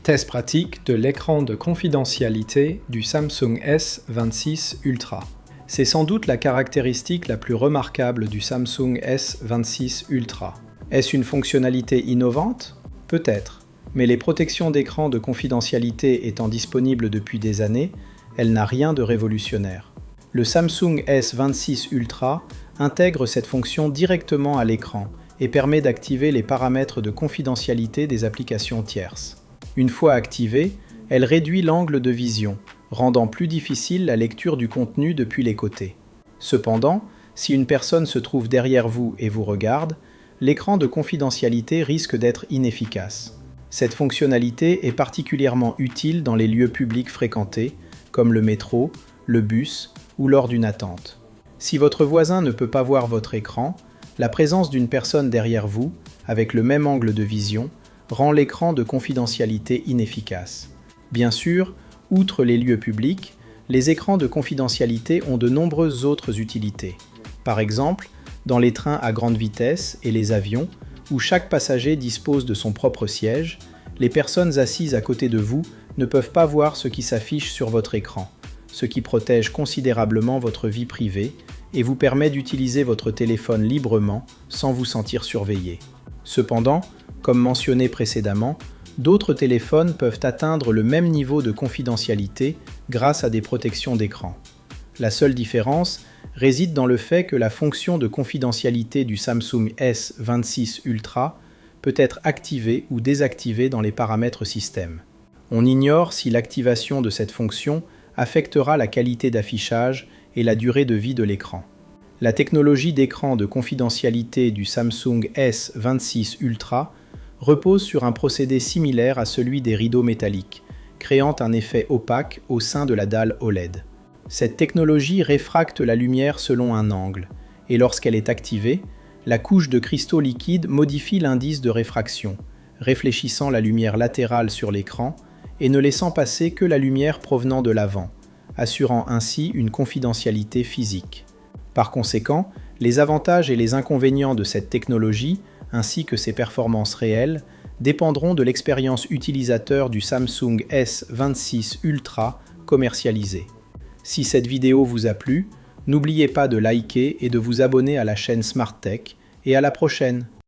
Test pratique de l'écran de confidentialité du Samsung S26 Ultra. C'est sans doute la caractéristique la plus remarquable du Samsung S26 Ultra. Est-ce une fonctionnalité innovante? Peut-être, mais les protections d'écran de confidentialité étant disponibles depuis des années, elle n'a rien de révolutionnaire. Le Samsung S26 Ultra intègre cette fonction directement à l'écran et permet d'activer les paramètres de confidentialité des applications tierces. Une fois activée, elle réduit l'angle de vision, rendant plus difficile la lecture du contenu depuis les côtés. Cependant, si une personne se trouve derrière vous et vous regarde, l'écran de confidentialité risque d'être inefficace. Cette fonctionnalité est particulièrement utile dans les lieux publics fréquentés, comme le métro, le bus ou lors d'une attente. Si votre voisin ne peut pas voir votre écran, la présence d'une personne derrière vous, avec le même angle de vision, rend l'écran de confidentialité inefficace. Bien sûr, outre les lieux publics, les écrans de confidentialité ont de nombreuses autres utilités. Par exemple, dans les trains à grande vitesse et les avions, où chaque passager dispose de son propre siège, les personnes assises à côté de vous ne peuvent pas voir ce qui s'affiche sur votre écran, ce qui protège considérablement votre vie privée et vous permet d'utiliser votre téléphone librement sans vous sentir surveillé. Cependant, comme mentionné précédemment, d'autres téléphones peuvent atteindre le même niveau de confidentialité grâce à des protections d'écran. La seule différence réside dans le fait que la fonction de confidentialité du Samsung S26 Ultra peut être activée ou désactivée dans les paramètres système. On ignore si l'activation de cette fonction affectera la qualité d'affichage et la durée de vie de l'écran. La technologie d'écran de confidentialité du Samsung S26 Ultra repose sur un procédé similaire à celui des rideaux métalliques, créant un effet opaque au sein de la dalle OLED. Cette technologie réfracte la lumière selon un angle, et lorsqu'elle est activée, la couche de cristaux liquides modifie l'indice de réfraction, réfléchissant la lumière latérale sur l'écran et ne laissant passer que la lumière provenant de l'avant, assurant ainsi une confidentialité physique. Par conséquent, les avantages et les inconvénients de cette technologie, ainsi que ses performances réelles, dépendront de l'expérience utilisateur du Samsung S26 Ultra commercialisé. Si cette vidéo vous a plu, n'oubliez pas de liker et de vous abonner à la chaîne Smart Tech, et à la prochaine!